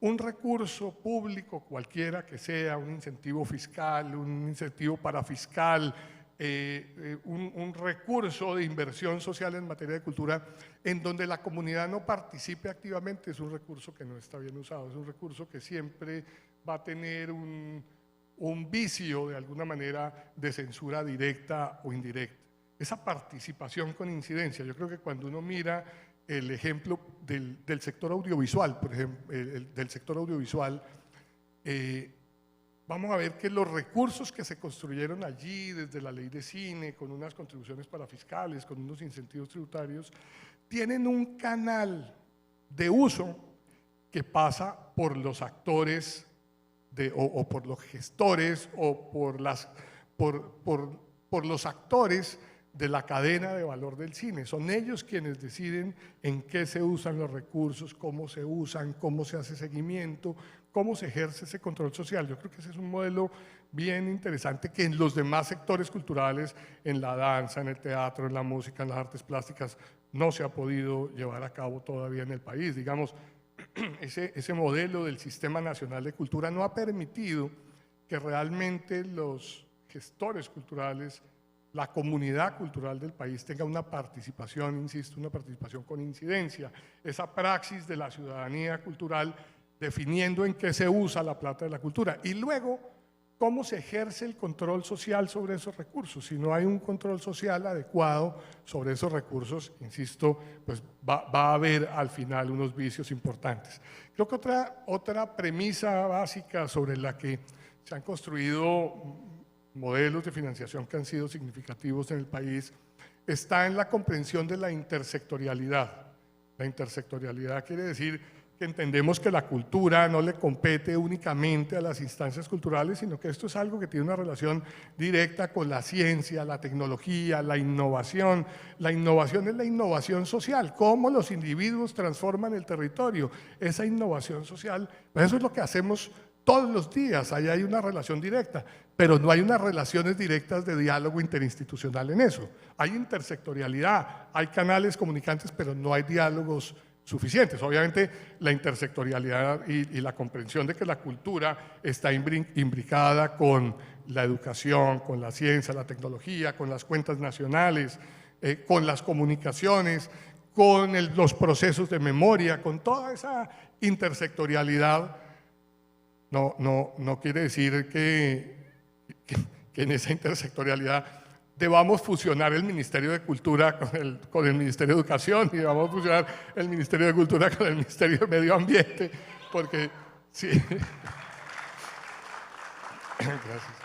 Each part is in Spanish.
un recurso público cualquiera que sea, un incentivo fiscal, un incentivo parafiscal, un recurso de inversión social en materia de cultura, en donde la comunidad no participe activamente, es un recurso que no está bien usado, es un recurso que siempre va a tener un vicio de alguna manera de censura directa o indirecta. Esa participación con incidencia, yo creo que cuando uno mira el ejemplo del sector audiovisual, por ejemplo, del sector audiovisual, vamos a ver que los recursos que se construyeron allí, desde la ley de cine, con unas contribuciones parafiscales, con unos incentivos tributarios, tienen un canal de uso que pasa por los actores o por los gestores o por los actores de la cadena de valor del cine. Son ellos quienes deciden en qué se usan los recursos, cómo se usan, cómo se hace seguimiento, cómo se ejerce ese control social. Yo creo que ese es un modelo bien interesante que en los demás sectores culturales, en la danza, en el teatro, en la música, en las artes plásticas, no se ha podido llevar a cabo todavía en el país. Digamos, ese modelo del Sistema Nacional de Cultura no ha permitido que realmente los gestores culturales, la comunidad cultural del país tenga una participación, insisto, una participación con incidencia, esa praxis de la ciudadanía cultural definiendo en qué se usa la plata de la cultura y luego cómo se ejerce el control social sobre esos recursos. Si no hay un control social adecuado sobre esos recursos, insisto, pues va a haber al final unos vicios importantes. Creo que otra premisa básica sobre la que se han construido modelos de financiación que han sido significativos en el país, está en la comprensión de la intersectorialidad. La intersectorialidad quiere decir que entendemos que la cultura no le compete únicamente a las instancias culturales, sino que esto es algo que tiene una relación directa con la ciencia, la tecnología, la innovación. La innovación es la innovación social, cómo los individuos transforman el territorio. Esa innovación social, pues eso es lo que hacemos todos los días, ahí hay una relación directa, pero no hay unas relaciones directas de diálogo interinstitucional en eso. Hay intersectorialidad, hay canales comunicantes, pero no hay diálogos suficientes. Obviamente la intersectorialidad y la comprensión de que la cultura está imbricada con la educación, con la ciencia, la tecnología, con las cuentas nacionales, con las comunicaciones, con los procesos de memoria, con toda esa intersectorialidad. No quiere decir que en esa intersectorialidad debamos fusionar el Ministerio de Cultura con el Ministerio de Educación y debamos fusionar el Ministerio de Cultura con el Ministerio de Medio Ambiente, porque sí. Gracias.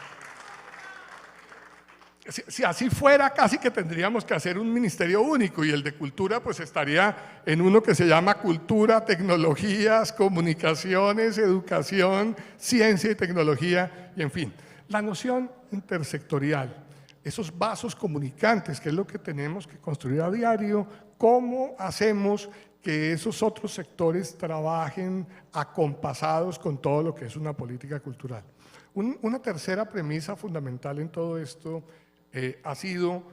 Si así fuera, casi que tendríamos que hacer un ministerio único y el de cultura pues estaría en uno que se llama cultura, tecnologías, comunicaciones, educación, ciencia y tecnología y en fin. La noción intersectorial, esos vasos comunicantes, que es lo que tenemos que construir a diario, cómo hacemos que esos otros sectores trabajen acompasados con todo lo que es una política cultural. Una tercera premisa fundamental en todo esto ha sido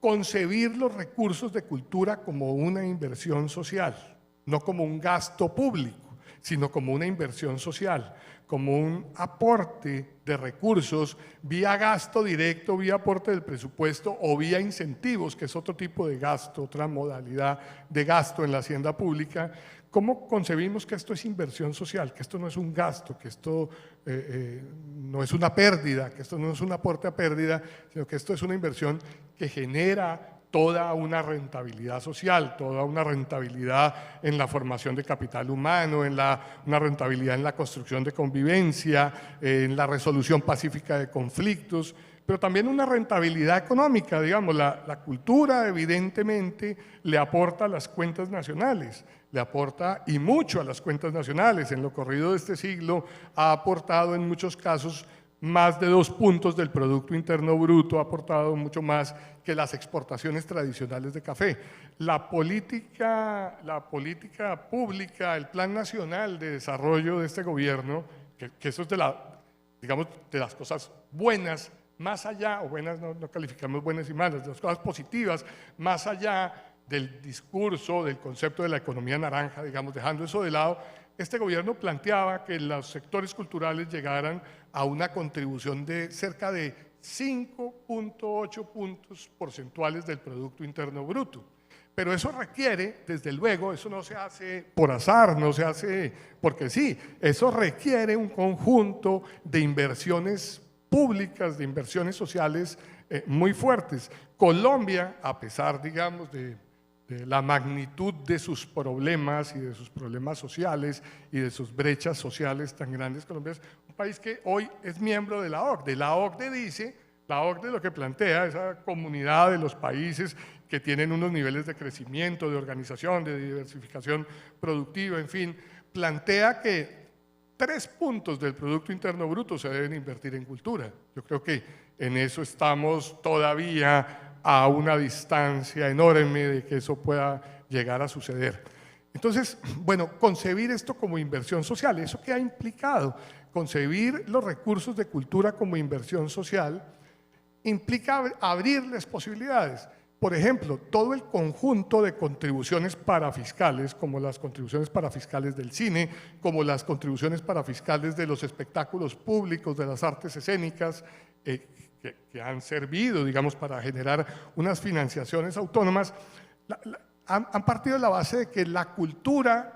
concebir los recursos de cultura como una inversión social, no como un gasto público, sino como una inversión social, como un aporte de recursos vía gasto directo, vía aporte del presupuesto o vía incentivos, que es otro tipo de gasto, otra modalidad de gasto en la hacienda pública. ¿Cómo concebimos que esto es inversión social? Que esto no es un gasto, que esto no es una pérdida, que esto no es un aporte a pérdida, sino que esto es una inversión que genera toda una rentabilidad social, toda una rentabilidad en la formación de capital humano, una rentabilidad en la construcción de convivencia, en la resolución pacífica de conflictos, pero también una rentabilidad económica. Digamos, la cultura evidentemente le aporta a las cuentas nacionales, le aporta y mucho a las cuentas nacionales. En lo corrido de este siglo ha aportado en muchos casos más de 2 puntos del Producto Interno Bruto, ha aportado mucho más que las exportaciones tradicionales de café. La política pública, el Plan Nacional de Desarrollo de este gobierno, que eso es digamos, de las cosas buenas, más allá, o buenas no calificamos buenas y malas, de las cosas positivas, más allá del discurso, del concepto de la economía naranja, digamos, dejando eso de lado, este gobierno planteaba que los sectores culturales llegaran a una contribución de cerca de 5.8 puntos porcentuales del Producto Interno Bruto. Pero eso requiere, desde luego, eso no se hace por azar, no se hace porque sí, eso requiere un conjunto de inversiones públicas, de inversiones sociales muy fuertes. Colombia, a pesar, digamos, de la magnitud de sus problemas y de sus problemas sociales y de sus brechas sociales tan grandes, Colombia es un país que hoy es miembro de la OCDE. La OCDE dice, la OCDE lo que plantea, esa comunidad de los países que tienen unos niveles de crecimiento, de organización, de diversificación productiva, en fin, plantea que 3 puntos del Producto Interno Bruto se deben invertir en cultura. Yo creo que en eso estamos todavía a una distancia enorme de que eso pueda llegar a suceder. Entonces, bueno, concebir esto como inversión social, ¿eso qué ha implicado? Concebir los recursos de cultura como inversión social implica abrirles posibilidades. Por ejemplo, todo el conjunto de contribuciones parafiscales, como las contribuciones parafiscales del cine, como las contribuciones parafiscales de los espectáculos públicos, de las artes escénicas, que han servido, digamos, para generar unas financiaciones autónomas, han partido de la base de que la cultura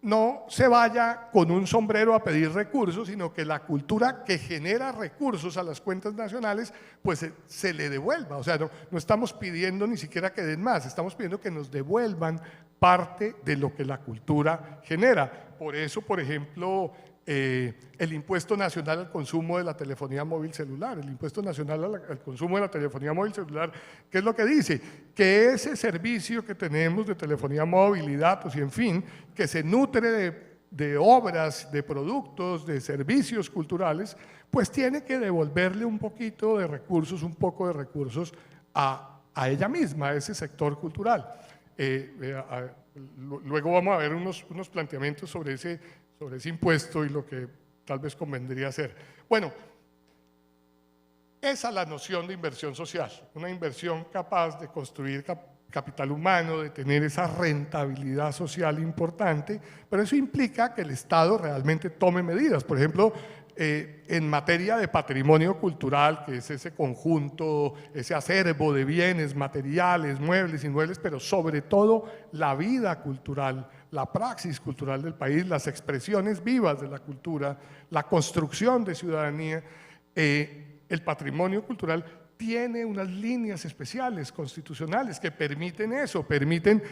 no se vaya con un sombrero a pedir recursos, sino que la cultura que genera recursos a las cuentas nacionales, pues se le devuelva. O sea, no estamos pidiendo ni siquiera que den más, estamos pidiendo que nos devuelvan parte de lo que la cultura genera. Por eso, por ejemplo, el impuesto nacional al consumo de la telefonía móvil celular, el impuesto nacional al consumo de la telefonía móvil celular, ¿qué es lo que dice? Que ese servicio que tenemos de telefonía móvil y datos y en fin, que se nutre de obras, de productos, de servicios culturales, pues tiene que devolverle un poquito de recursos, un poco de recursos a ella misma, a ese sector cultural. Luego vamos a ver unos planteamientos sobre ese impuesto y lo que tal vez convendría hacer. Bueno, esa es la noción de inversión social, una inversión capaz de construir capital humano, de tener esa rentabilidad social importante, pero eso implica que el Estado realmente tome medidas. Por ejemplo, en materia de patrimonio cultural, que es ese conjunto, ese acervo de bienes materiales, muebles, inmuebles, pero sobre todo la vida cultural, la praxis cultural del país, las expresiones vivas de la cultura, la construcción de ciudadanía, el patrimonio cultural tiene unas líneas especiales constitucionales que permiten eso, permiten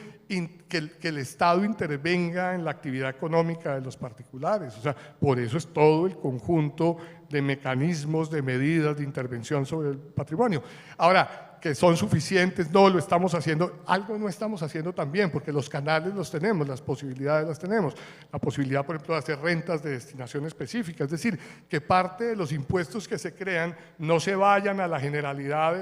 que el Estado intervenga en la actividad económica de los particulares. O sea, por eso es todo el conjunto de mecanismos, de medidas de intervención sobre el patrimonio. Ahora, que son suficientes, no lo estamos haciendo, algo no estamos haciendo también, porque los canales los tenemos, las posibilidades las tenemos, la posibilidad, por ejemplo, de hacer rentas de destinación específica, es decir, que parte de los impuestos que se crean no se vayan a la generalidad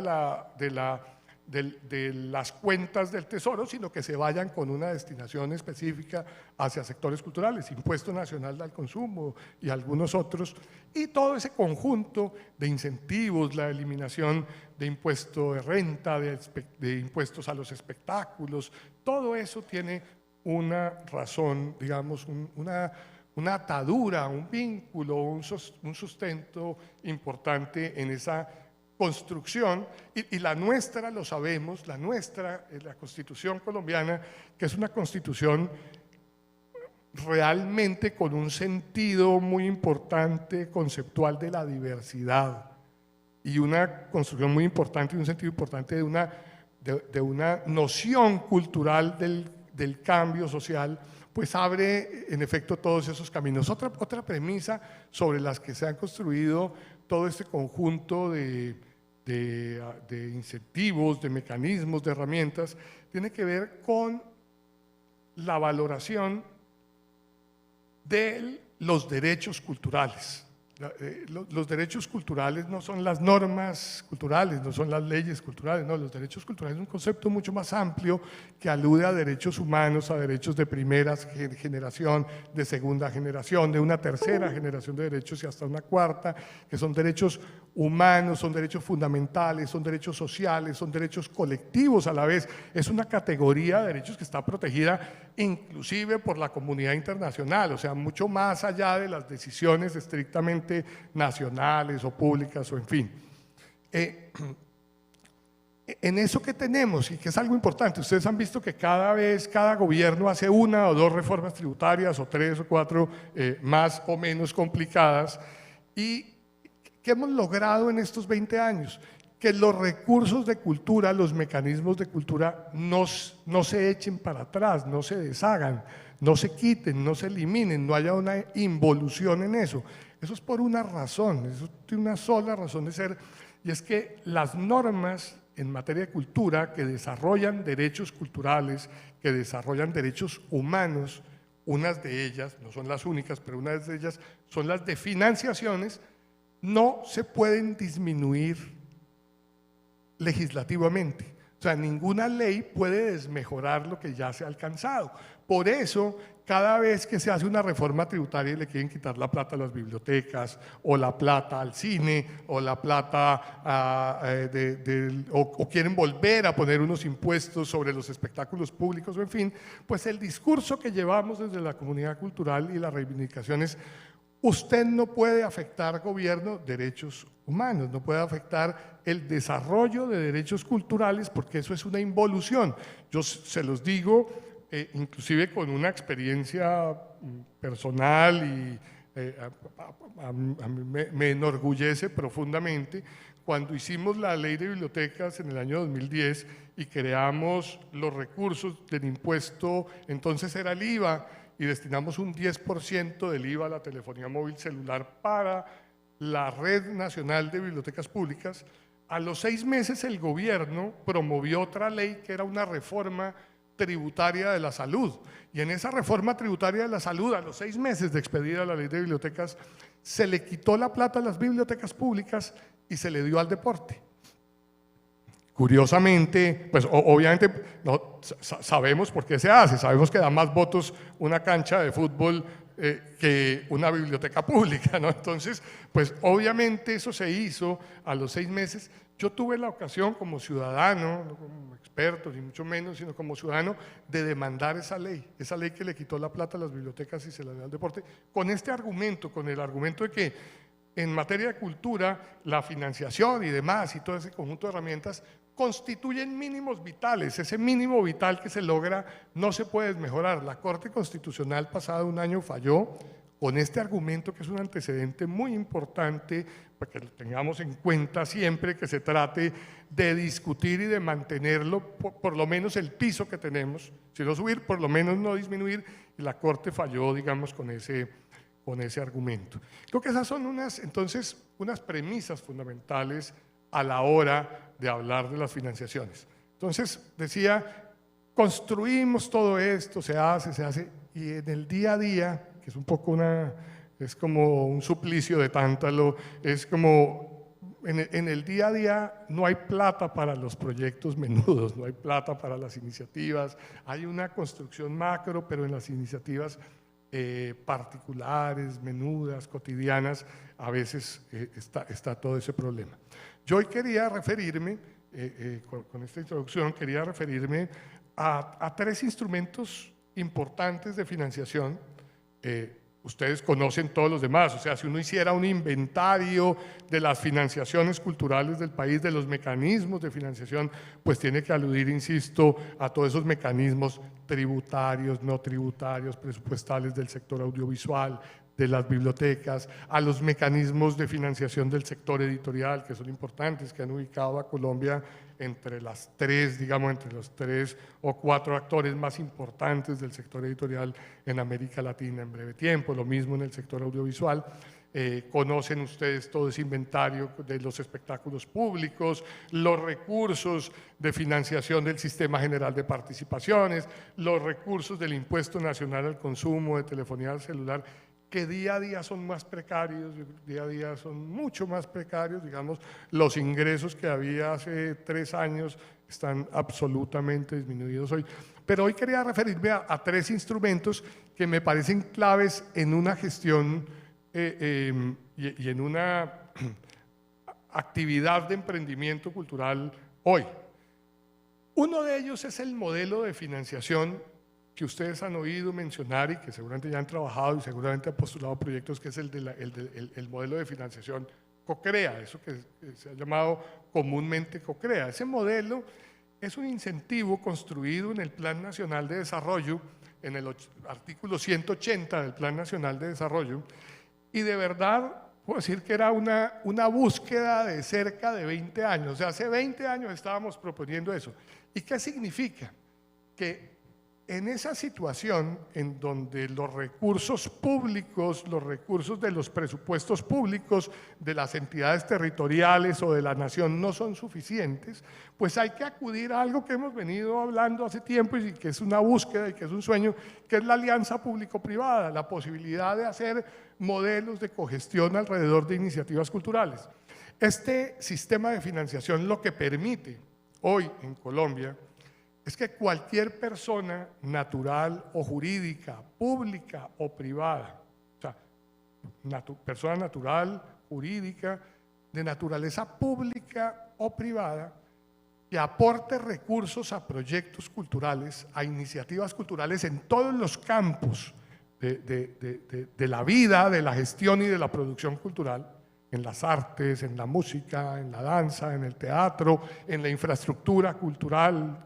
de las cuentas del Tesoro, sino que se vayan con una destinación específica hacia sectores culturales, Impuesto Nacional al Consumo y algunos otros, y todo ese conjunto de incentivos, la eliminación de impuesto de renta, de impuestos a los espectáculos, todo eso tiene una razón, digamos, una atadura, un vínculo, un sustento importante en esa construcción, y la nuestra, lo sabemos, la nuestra, la Constitución colombiana, que es una constitución realmente con un sentido muy importante conceptual de la diversidad, y una construcción muy importante y un sentido importante de una noción cultural del cambio social, pues abre en efecto todos esos caminos. Otra premisa sobre las que se han construido todo este conjunto de incentivos, de mecanismos, de herramientas, tiene que ver con la valoración de los derechos culturales. Los derechos culturales no son las normas culturales, no son las leyes culturales, no, los derechos culturales es un concepto mucho más amplio que alude a derechos humanos, a derechos de primera generación, de segunda generación, de una tercera generación de derechos y hasta una cuarta, que son derechos humanos, son derechos fundamentales, son derechos sociales, son derechos colectivos a la vez. Es una categoría de derechos que está protegida inclusive por la comunidad internacional, o sea, mucho más allá de las decisiones estrictamente nacionales o públicas o en fin. En eso que tenemos y que es algo importante, ustedes han visto que cada gobierno hace una o dos reformas tributarias o tres o cuatro más o menos complicadas. ¿Y qué hemos logrado en estos 20 años? Que los recursos de cultura, los mecanismos de cultura no se echen para atrás, no se deshagan, no se quiten, no se eliminen, no haya una involución en eso. Eso es por una razón, eso tiene una sola razón de ser, y es que las normas en materia de cultura que desarrollan derechos culturales, que desarrollan derechos humanos, unas de ellas, no son las únicas, pero unas de ellas son las de financiaciones, no se pueden disminuir legislativamente. O sea, ninguna ley puede desmejorar lo que ya se ha alcanzado. Por eso, cada vez que se hace una reforma tributaria y le quieren quitar la plata a las bibliotecas, o la plata al cine, o la plata o quieren volver a poner unos impuestos sobre los espectáculos públicos, o en fin, pues el discurso que llevamos desde la comunidad cultural y las reivindicaciones: usted no puede afectar, gobierno, derechos humanos, no puede afectar el desarrollo de derechos culturales porque eso es una involución. Yo se los digo, inclusive con una experiencia personal y a mí me enorgullece profundamente. Cuando hicimos la ley de bibliotecas en el año 2010 y creamos los recursos del impuesto, entonces era el IVA, y destinamos un 10% del IVA a la telefonía móvil celular para la Red Nacional de Bibliotecas Públicas. A los 6 meses el gobierno promovió otra ley que era una reforma tributaria de la salud, y en esa reforma tributaria de la salud, a los 6 meses de expedida la ley de bibliotecas, se le quitó la plata a las bibliotecas públicas y se le dio al deporte. Curiosamente, pues obviamente no, sabemos por qué se hace, sabemos que da más votos una cancha de fútbol que una biblioteca pública, ¿no? Entonces, pues obviamente eso se hizo a los 6 meses. Yo tuve la ocasión como ciudadano, no como experto ni mucho menos, sino como ciudadano, de demandar esa ley que le quitó la plata a las bibliotecas y se la dio al deporte, con este argumento, con el argumento de que en materia de cultura, la financiación y demás y todo ese conjunto de herramientas constituyen mínimos vitales. Ese mínimo vital que se logra no se puede desmejorar. La Corte Constitucional pasado un año falló con este argumento, que es un antecedente muy importante para que lo tengamos en cuenta siempre que se trate de discutir y de mantenerlo, por lo menos el piso que tenemos, si no subir, por lo menos no disminuir, y la Corte falló, digamos, con ese argumento. Creo que esas son unas premisas fundamentales a la hora de hablar de las financiaciones. Entonces, decía, construimos todo esto, se hace, y en el día a día, que es un poco es como un suplicio de Tántalo, es como en el día a día no hay plata para los proyectos menudos, no hay plata para las iniciativas, hay una construcción macro, pero en las iniciativas particulares, menudas, cotidianas, a veces está todo ese problema. Yo hoy quería referirme, con esta introducción, quería referirme a 3 instrumentos importantes de financiación. Ustedes conocen todos los demás, o sea, si uno hiciera un inventario de las financiaciones culturales del país, de los mecanismos de financiación, pues tiene que aludir, insisto, a todos esos mecanismos tributarios, no tributarios, presupuestales del sector audiovisual, de las bibliotecas, a los mecanismos de financiación del sector editorial, que son importantes, que han ubicado a Colombia entre las 3, digamos, entre los 3 o 4 actores más importantes del sector editorial en América Latina en breve tiempo, lo mismo en el sector audiovisual. Conocen ustedes todo ese inventario de los espectáculos públicos, los recursos de financiación del Sistema General de Participaciones, los recursos del Impuesto Nacional al Consumo de Telefonía celular. que día a día son más precarios, día a día son mucho más precarios, digamos, los ingresos que había hace 3 años están absolutamente disminuidos hoy. Pero hoy quería referirme a 3 instrumentos que me parecen claves en una gestión y en una actividad de emprendimiento cultural hoy. Uno de ellos es el modelo de financiación que ustedes han oído mencionar y que seguramente ya han trabajado y seguramente han postulado proyectos, que es el modelo de financiación COCREA, eso que se ha llamado comúnmente COCREA. Ese modelo es un incentivo construido en el Plan Nacional de Desarrollo, en el artículo 180 del Plan Nacional de Desarrollo, y de verdad puedo decir que era una búsqueda de cerca de 20 años. O sea, hace 20 años estábamos proponiendo eso. ¿Y qué significa? Que en esa situación en donde los recursos públicos, los recursos de los presupuestos públicos de las entidades territoriales o de la nación no son suficientes, pues hay que acudir a algo que hemos venido hablando hace tiempo y que es una búsqueda y que es un sueño, que es la alianza público-privada, la posibilidad de hacer modelos de cogestión alrededor de iniciativas culturales. Este sistema de financiación lo que permite hoy en Colombia es que cualquier persona natural o jurídica, pública o privada, o sea, persona natural, jurídica, de naturaleza pública o privada, que aporte recursos a proyectos culturales, a iniciativas culturales en todos los campos de la vida, de la gestión y de la producción cultural, en las artes, en la música, en la danza, en el teatro, en la infraestructura cultural.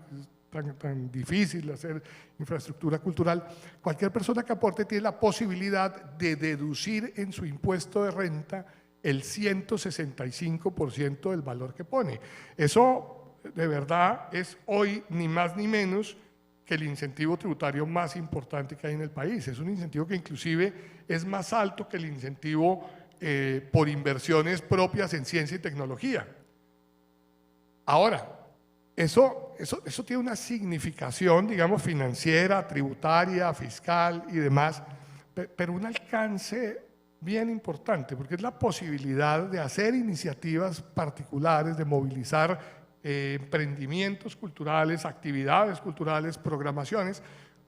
Tan difícil hacer infraestructura cultural. Cualquier persona que aporte tiene la posibilidad de deducir en su impuesto de renta el 165% del valor que pone. Eso de verdad es hoy ni más ni menos que el incentivo tributario más importante que hay en el país. Es un incentivo que inclusive es más alto que el incentivo por inversiones propias en ciencia y tecnología. Ahora, eso tiene una significación, digamos, financiera, tributaria, fiscal y demás, pero un alcance bien importante, porque es la posibilidad de hacer iniciativas particulares, de movilizar emprendimientos culturales, actividades culturales, programaciones,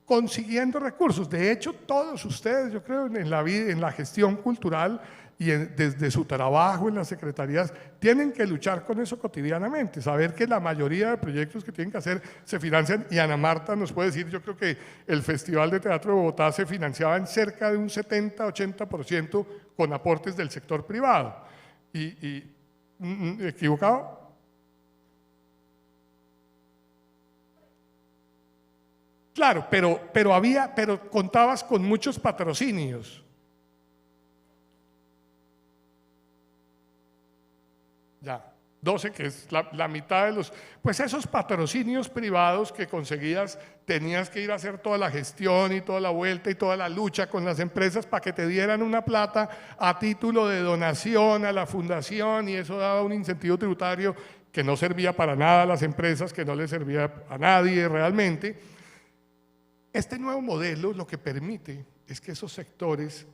consiguiendo recursos. De hecho, todos ustedes, yo creo, en la vida, en la gestión cultural y desde su trabajo en las secretarías, tienen que luchar con eso cotidianamente, saber que la mayoría de proyectos que tienen que hacer se financian, y Ana Marta nos puede decir, yo creo que el Festival de Teatro de Bogotá se financiaba en cerca de un 70-80% con aportes del sector privado. ¿Equivocado? Claro, pero contabas con muchos patrocinios. Ya, 12, que es la mitad de los... Pues esos patrocinios privados que conseguías, tenías que ir a hacer toda la gestión y toda la vuelta y toda la lucha con las empresas para que te dieran una plata a título de donación a la fundación, y eso daba un incentivo tributario que no servía para nada a las empresas, que no le servía a nadie realmente. Este nuevo modelo lo que permite es que esos sectores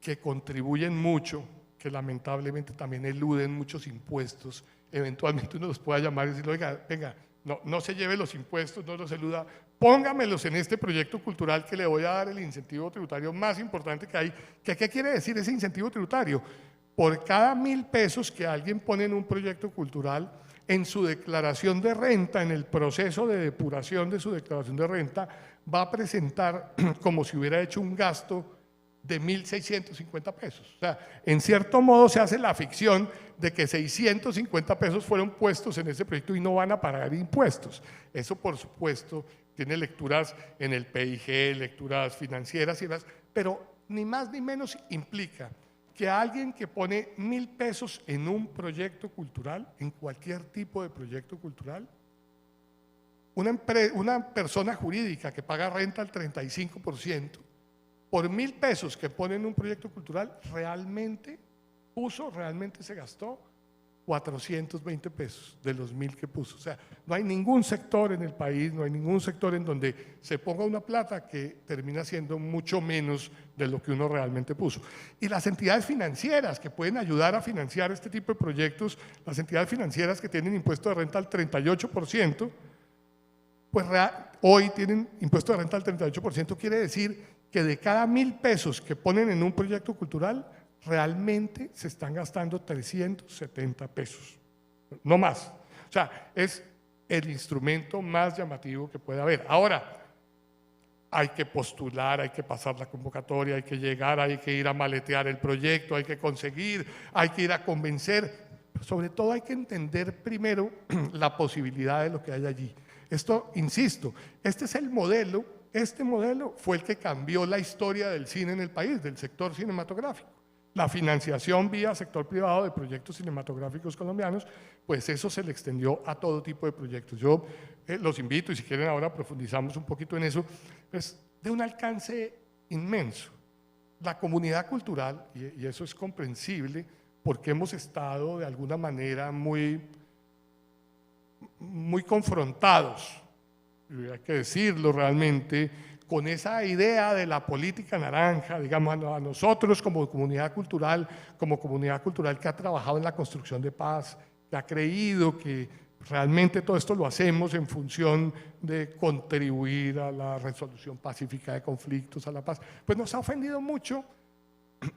que contribuyen mucho, que lamentablemente también eluden muchos impuestos, eventualmente uno los pueda llamar y decir, oiga, venga, no se lleve los impuestos, no los eluda, póngamelos en este proyecto cultural que le voy a dar el incentivo tributario más importante que hay. ¿Qué quiere decir ese incentivo tributario? Por cada 1.000 pesos que alguien pone en un proyecto cultural, en su declaración de renta, en el proceso de depuración de su declaración de renta, va a presentar como si hubiera hecho un gasto de 1.650 pesos. O sea, en cierto modo se hace la ficción de que 650 pesos fueron puestos en ese proyecto y no van a pagar impuestos. Eso, por supuesto, tiene lecturas en el PIG, lecturas financieras y demás, pero ni más ni menos implica que alguien que pone 1.000 pesos en un proyecto cultural, en cualquier tipo de proyecto cultural, una persona jurídica que paga renta al 35%, por 1.000 pesos que pone en un proyecto cultural, realmente se gastó 420 pesos de los 1.000 que puso. O sea, no hay ningún sector en el país, no hay ningún sector en donde se ponga una plata que termina siendo mucho menos de lo que uno realmente puso. Y las entidades financieras que pueden ayudar a financiar este tipo de proyectos, las entidades financieras que tienen impuesto de renta al 38%, pues hoy tienen impuesto de renta al 38%, quiere decir que de cada 1.000 pesos que ponen en un proyecto cultural, realmente se están gastando 370 pesos, no más. O sea, es el instrumento más llamativo que puede haber. Ahora, hay que postular, hay que pasar la convocatoria, hay que llegar, hay que ir a maletear el proyecto, hay que conseguir, hay que ir a convencer. Pero sobre todo hay que entender primero la posibilidad de lo que hay allí. Esto, insisto, este es el modelo, este modelo fue el que cambió la historia del cine en el país, del sector cinematográfico. La financiación vía sector privado de proyectos cinematográficos colombianos, pues eso se le extendió a todo tipo de proyectos. Yo los invito, y si quieren ahora profundizamos un poquito en eso, es de un alcance inmenso. La comunidad cultural, y eso es comprensible, porque hemos estado de alguna manera muy confrontados, y hay que decirlo realmente, con esa idea de la política naranja, digamos, a nosotros como comunidad cultural que ha trabajado en la construcción de paz, que ha creído que realmente todo esto lo hacemos en función de contribuir a la resolución pacífica de conflictos, a la paz, pues nos ha ofendido mucho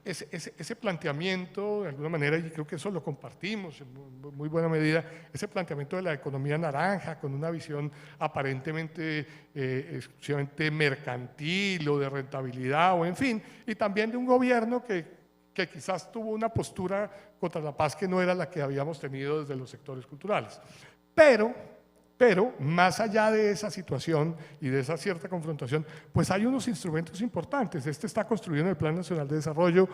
ese planteamiento, de alguna manera, y creo que eso lo compartimos en muy buena medida, ese planteamiento de la economía naranja con una visión aparentemente exclusivamente mercantil o de rentabilidad o en fin, y también de un gobierno que quizás tuvo una postura contra la paz que no era la que habíamos tenido desde los sectores culturales. Pero más allá de esa situación y de esa cierta confrontación, pues hay unos instrumentos importantes. Este está construido en el Plan Nacional de Desarrollo,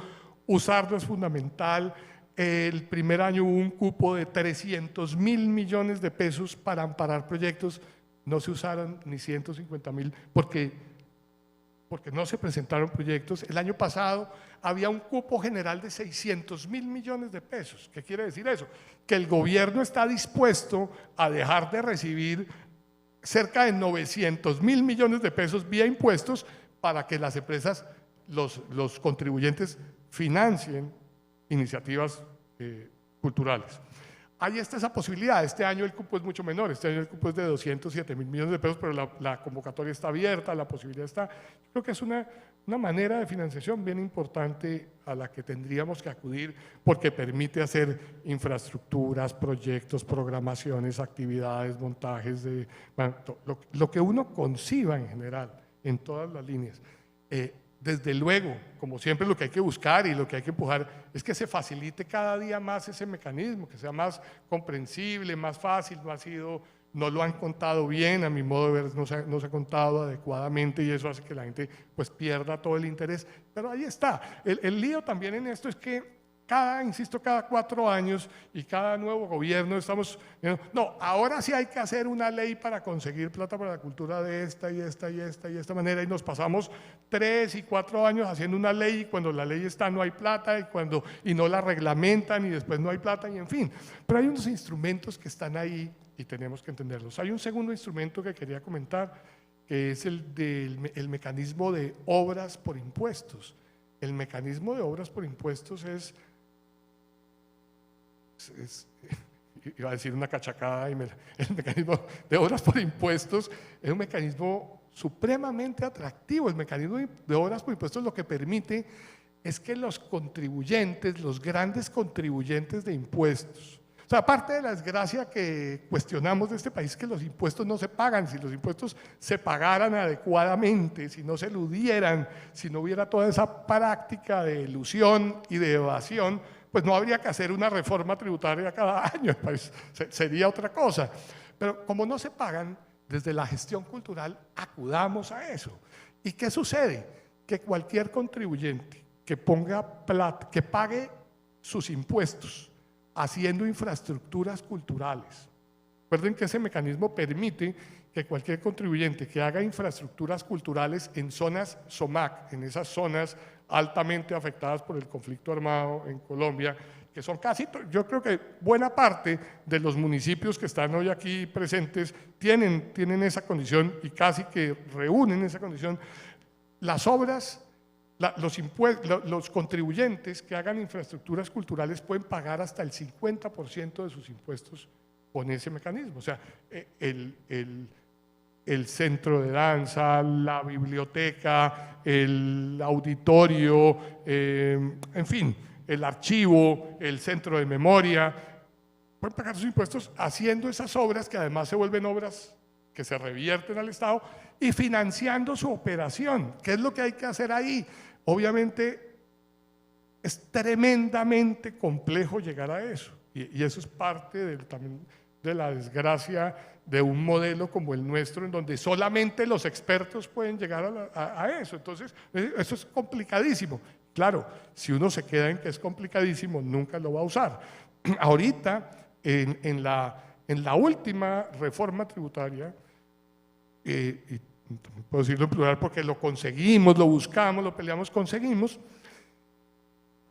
usarlo es fundamental. El primer año hubo un cupo de 300.000 millones de pesos para amparar proyectos, no se usaron ni 150.000 porque no se presentaron proyectos. El año pasado había un cupo general de 600.000 millones de pesos. ¿Qué quiere decir eso? Que el gobierno está dispuesto a dejar de recibir cerca de 900.000 millones de pesos vía impuestos para que las empresas, los contribuyentes financien iniciativas culturales. Ahí está esa posibilidad. Este año el cupo es mucho menor, este año el cupo es de 207.000 millones de pesos, pero la convocatoria está abierta, la posibilidad está. Creo que es una manera de financiación bien importante a la que tendríamos que acudir porque permite hacer infraestructuras, proyectos, programaciones, actividades, montajes, bueno, lo que uno conciba en general, en todas las líneas. Desde luego, como siempre, lo que hay que buscar y lo que hay que empujar es que se facilite cada día más ese mecanismo, que sea más comprensible, más fácil. No lo han contado bien, a mi modo de ver no se ha contado adecuadamente y eso hace que la gente pues pierda todo el interés. Pero ahí está. El lío también en esto es que cada 4 años y cada nuevo gobierno estamos diciendo, no, ahora sí hay que hacer una ley para conseguir plata para la cultura de esta y esta manera, y nos pasamos 3 y 4 años haciendo una ley y cuando la ley está no hay plata y no la reglamentan y después no hay plata y en fin. Pero hay unos instrumentos que están ahí y tenemos que entenderlos. Hay un segundo instrumento que quería comentar que es el mecanismo de obras por impuestos. El mecanismo de obras por impuestos iba a decir una cachacada, el mecanismo de obras por impuestos es un mecanismo supremamente atractivo. El mecanismo de obras por impuestos lo que permite es que los contribuyentes, los grandes contribuyentes de impuestos, o sea, aparte de la desgracia que cuestionamos de este país, que los impuestos no se pagan, si los impuestos se pagaran adecuadamente, si no se eludieran, si no hubiera toda esa práctica de elusión y de evasión, pues no habría que hacer una reforma tributaria cada año, pues sería otra cosa. Pero como no se pagan, desde la gestión cultural acudamos a eso. ¿Y qué sucede? Que cualquier contribuyente que ponga plata, que pague sus impuestos haciendo infraestructuras culturales. Recuerden que ese mecanismo permite que cualquier contribuyente que haga infraestructuras culturales en zonas SOMAC, en esas zonas altamente afectadas por el conflicto armado en Colombia, que son casi, yo creo que buena parte de los municipios que están hoy aquí presentes tienen esa condición y casi que reúnen esa condición. Las obras, los contribuyentes que hagan infraestructuras culturales pueden pagar hasta el 50% de sus impuestos con ese mecanismo. O sea, el centro de danza, la biblioteca, el auditorio, en fin, el archivo, el centro de memoria, pueden pagar sus impuestos haciendo esas obras que además se vuelven obras que se revierten al Estado y financiando su operación. ¿Qué es lo que hay que hacer ahí? Obviamente es tremendamente complejo llegar a eso y eso es parte también de la desgracia de un modelo como el nuestro, en donde solamente los expertos pueden llegar a eso. Entonces, eso es complicadísimo. Claro, si uno se queda en que es complicadísimo, nunca lo va a usar. Ahorita, en la última reforma tributaria, y también puedo decirlo en plural porque lo conseguimos, lo buscamos, lo peleamos, conseguimos,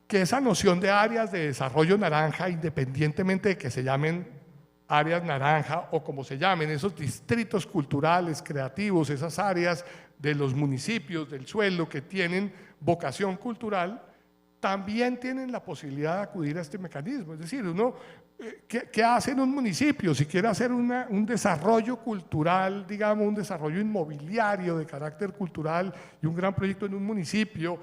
que esa noción de áreas de desarrollo naranja, independientemente de que se llamen áreas naranja o como se llamen, esos distritos culturales, creativos, esas áreas de los municipios, del suelo que tienen vocación cultural, también tienen la posibilidad de acudir a este mecanismo. Es decir, uno, ¿qué hace en un municipio? Si quiere hacer un desarrollo cultural, digamos, un desarrollo inmobiliario de carácter cultural y un gran proyecto en un municipio,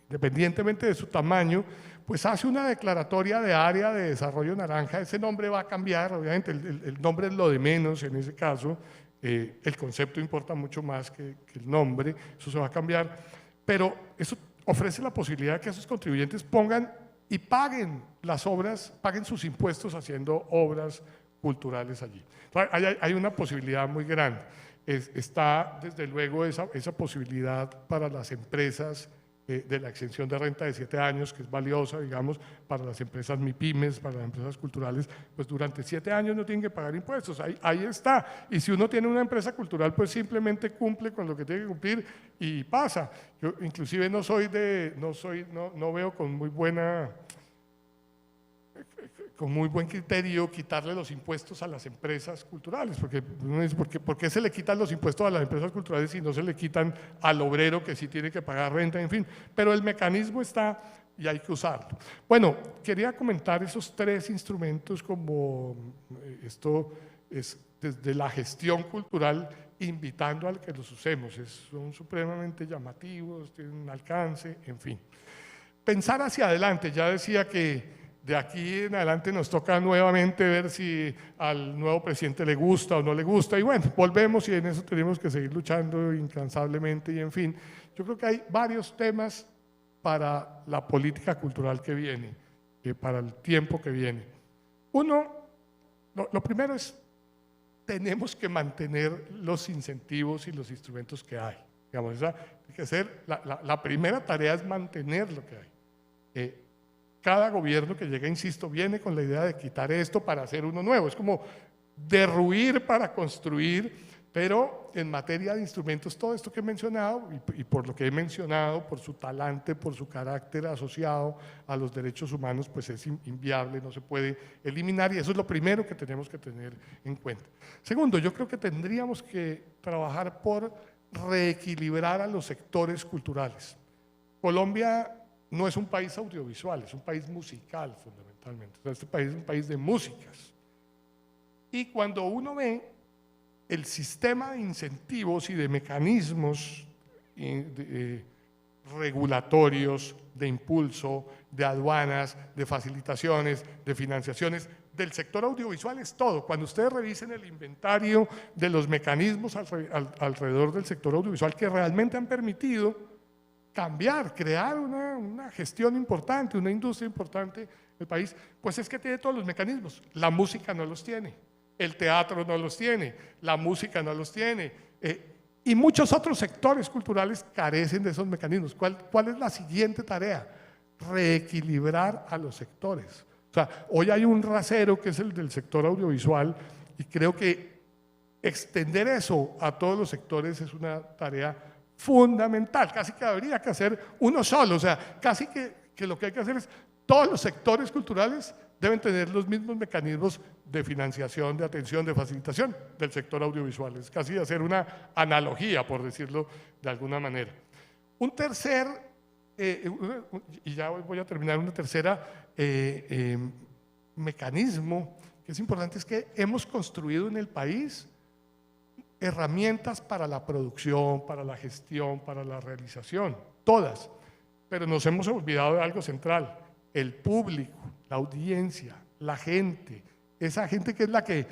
independientemente de su tamaño, pues hace una declaratoria de área de desarrollo naranja. Ese nombre va a cambiar, obviamente el nombre es lo de menos en ese caso, el concepto importa mucho más que el nombre, eso se va a cambiar, pero eso ofrece la posibilidad de que esos contribuyentes pongan y paguen las obras, paguen sus impuestos haciendo obras culturales allí. Hay una posibilidad muy grande. Está desde luego esa posibilidad para las empresas de la exención de renta de 7 años, que es valiosa, digamos, para las empresas MIPYMES, para las empresas culturales, pues durante 7 años no tienen que pagar impuestos, ahí está. Y si uno tiene una empresa cultural, pues simplemente cumple con lo que tiene que cumplir y pasa. Yo inclusive no veo con muy buen criterio quitarle los impuestos a las empresas culturales, porque uno dice, ¿por qué se le quitan los impuestos a las empresas culturales y no se le quitan al obrero que sí tiene que pagar renta, en fin? Pero el mecanismo está y hay que usarlo. Bueno, quería comentar esos 3 instrumentos, como esto es desde la gestión cultural, invitando a que los usemos. Son supremamente llamativos, tienen un alcance, en fin. Pensar hacia adelante, ya decía que de aquí en adelante nos toca nuevamente ver si al nuevo presidente le gusta o no le gusta, y bueno, volvemos y en eso tenemos que seguir luchando incansablemente y en fin. Yo creo que hay varios temas para la política cultural que viene, para el tiempo que viene. Uno, lo primero es, tenemos que mantener los incentivos y los instrumentos que hay. Digamos, esa tiene que ser la primera tarea, es mantener lo que hay. Cada gobierno que llega, insisto, viene con la idea de quitar esto para hacer uno nuevo. Es como derruir para construir, pero en materia de instrumentos, todo esto que he mencionado, y por lo que he mencionado, por su talante, por su carácter asociado a los derechos humanos, pues es inviable, no se puede eliminar, y eso es lo primero que tenemos que tener en cuenta. Segundo, yo creo que tendríamos que trabajar por reequilibrar a los sectores culturales. Colombia no es un país audiovisual, es un país musical fundamentalmente. O sea, este país es un país de músicas. Y cuando uno ve el sistema de incentivos y de mecanismos regulatorios, de impulso, de aduanas, de facilitaciones, de financiaciones, del sector audiovisual es todo. Cuando ustedes revisen el inventario de los mecanismos alrededor del sector audiovisual que realmente han permitido cambiar, crear una gestión importante, una industria importante del país, pues es que tiene todos los mecanismos. La música no los tiene, el teatro no los tiene, la música no los tiene, y muchos otros sectores culturales carecen de esos mecanismos. ¿Cuál es la siguiente tarea? Reequilibrar a los sectores. O sea, hoy hay un rasero que es el del sector audiovisual y creo que extender eso a todos los sectores es una tarea fundamental, casi que habría que hacer uno solo, o sea, casi que lo que hay que hacer es todos los sectores culturales deben tener los mismos mecanismos de financiación, de atención, de facilitación del sector audiovisual. Es casi hacer una analogía, por decirlo de alguna manera. Un tercer, y ya voy a terminar, una tercera mecanismo que es importante es que hemos construido en el país herramientas para la producción, para la gestión, para la realización, todas, pero nos hemos olvidado de algo central: el público, la audiencia, la gente, esa gente que es la que,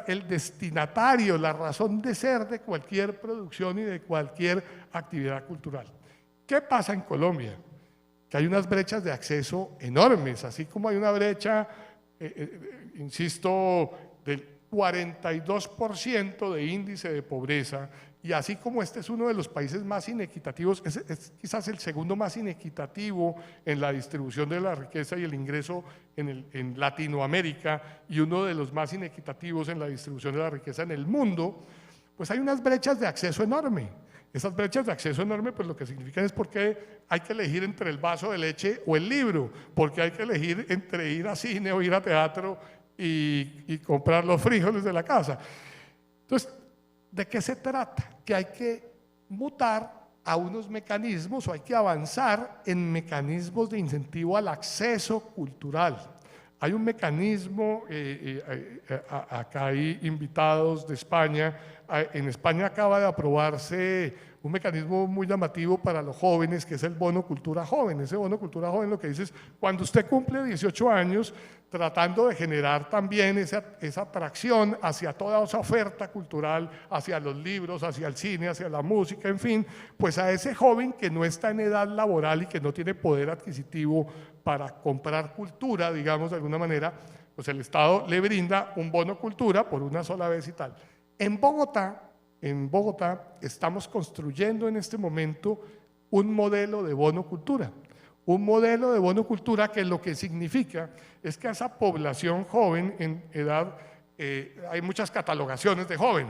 el destinatario, la razón de ser de cualquier producción y de cualquier actividad cultural. ¿Qué pasa en Colombia? Que hay unas brechas de acceso enormes, así como hay una brecha, insisto, del 42% de índice de pobreza, y así como este es uno de los países más inequitativos, es quizás el segundo más inequitativo en la distribución de la riqueza y el ingreso en Latinoamérica, y uno de los más inequitativos en la distribución de la riqueza en el mundo, pues hay unas brechas de acceso enorme. Esas brechas de acceso enorme, pues lo que significan es porque hay que elegir entre el vaso de leche o el libro, porque hay que elegir entre ir a cine o ir a teatro y comprar los frijoles de la casa. Entonces, ¿de qué se trata? Que hay que mutar a unos mecanismos, o hay que avanzar en mecanismos de incentivo al acceso cultural. Hay un mecanismo, acá hay invitados de España. En España acaba de aprobarse un mecanismo muy llamativo para los jóvenes, que es el Bono Cultura Joven. Ese Bono Cultura Joven lo que dice es: cuando usted cumple 18 años, tratando de generar también esa atracción hacia toda esa oferta cultural, hacia los libros, hacia el cine, hacia la música, en fin, pues a ese joven que no está en edad laboral y que no tiene poder adquisitivo para comprar cultura, digamos de alguna manera, pues el Estado le brinda un bono cultura por una sola vez y tal. En Bogotá estamos construyendo en este momento un modelo de bono cultura. Un modelo de bono cultura que lo que significa es que a esa población joven en edad, hay muchas catalogaciones de joven.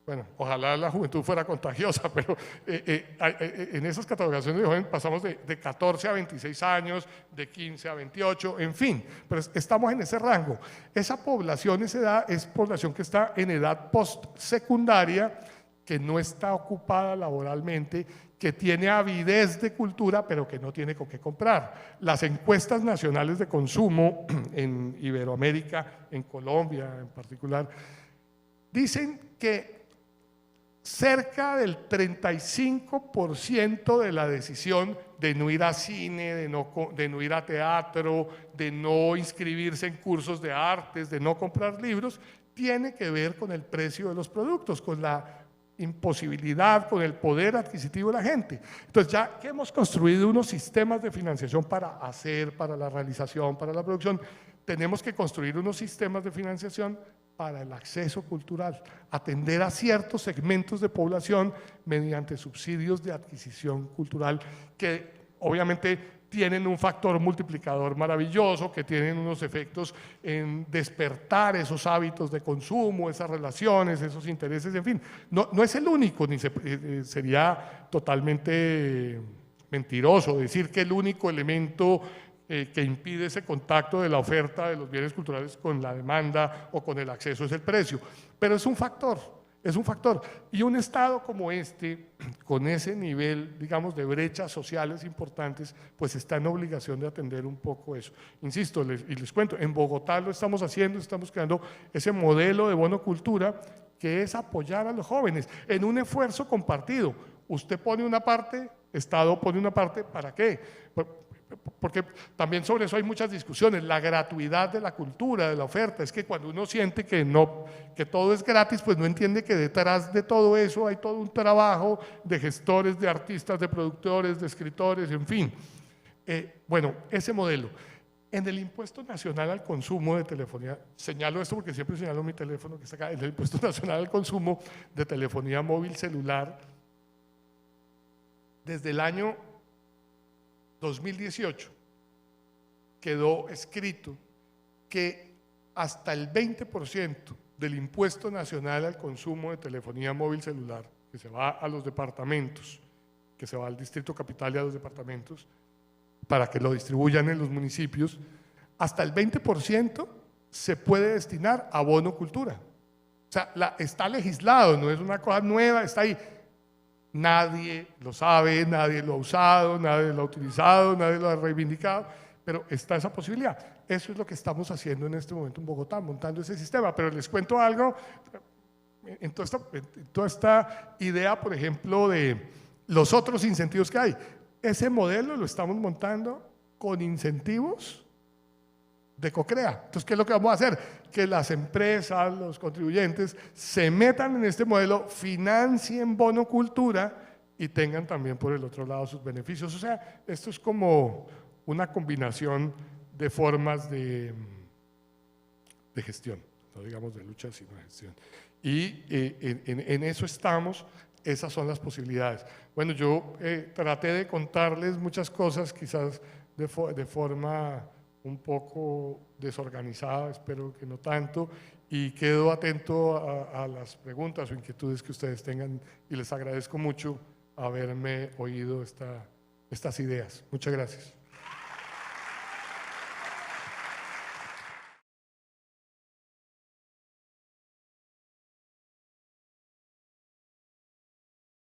Bueno, ojalá la juventud fuera contagiosa, pero en esas catalogaciones de joven pasamos de 14 a 26 años, de 15 a 28, en fin, pero estamos en ese rango. Esa población, esa edad, es población que está en edad postsecundaria, que no está ocupada laboralmente, que tiene avidez de cultura, pero que no tiene con qué comprar. Las encuestas nacionales de consumo en Iberoamérica, en Colombia en particular, dicen que cerca del 35% de la decisión de no ir a cine, de no ir a teatro, de no inscribirse en cursos de artes, de no comprar libros, tiene que ver con el precio de los productos, con la imposibilidad, con el poder adquisitivo de la gente. Entonces, ya que hemos construido unos sistemas de financiación para hacer, para la realización, para la producción, tenemos que construir unos sistemas de financiación para el acceso cultural, atender a ciertos segmentos de población mediante subsidios de adquisición cultural que obviamente tienen un factor multiplicador maravilloso, que tienen unos efectos en despertar esos hábitos de consumo, esas relaciones, esos intereses, en fin. No es el único, ni sería totalmente mentiroso decir que el único elemento que impide ese contacto de la oferta de los bienes culturales con la demanda o con el acceso es el precio, pero es un factor. Es un factor. Y un Estado como este, con ese nivel, digamos, de brechas sociales importantes, pues está en obligación de atender un poco eso. Insisto, les cuento, en Bogotá lo estamos haciendo, estamos creando ese modelo de bono cultura que es apoyar a los jóvenes en un esfuerzo compartido. Usted pone una parte, Estado pone una parte, ¿para qué? Porque también sobre eso hay muchas discusiones, la gratuidad de la cultura, de la oferta. Es que cuando uno siente que todo es gratis, pues no entiende que detrás de todo eso hay todo un trabajo de gestores, de artistas, de productores, de escritores, en fin. Bueno, ese modelo. En el impuesto nacional al consumo de telefonía, señalo esto porque siempre señalo mi teléfono que está acá, en el impuesto nacional al consumo de telefonía móvil celular, desde el año 2018 quedó escrito que hasta el 20% del impuesto nacional al consumo de telefonía móvil celular, que se va a los departamentos, que se va al Distrito Capital y a los departamentos, para que lo distribuyan en los municipios, hasta el 20% se puede destinar a bono cultura. O sea, está legislado, no es una cosa nueva, está ahí. Nadie lo sabe, nadie lo ha usado, nadie lo ha utilizado, nadie lo ha reivindicado, pero está esa posibilidad. Eso es lo que estamos haciendo en este momento en Bogotá, montando ese sistema. Pero les cuento algo, en toda esta idea, por ejemplo, de los otros incentivos que hay. Ese modelo lo estamos montando con incentivos de CoCrea. Entonces, ¿qué es lo que vamos a hacer? Que las empresas, los contribuyentes, se metan en este modelo, financien bono cultura y tengan también por el otro lado sus beneficios. O sea, esto es como una combinación de formas de gestión, no digamos de lucha, sino de gestión. Y en eso estamos, esas son las posibilidades. Bueno, yo traté de contarles muchas cosas, quizás de forma un poco desorganizada, espero que no tanto, y quedo atento a las preguntas o inquietudes que ustedes tengan y les agradezco mucho haberme oído estas ideas. Muchas gracias.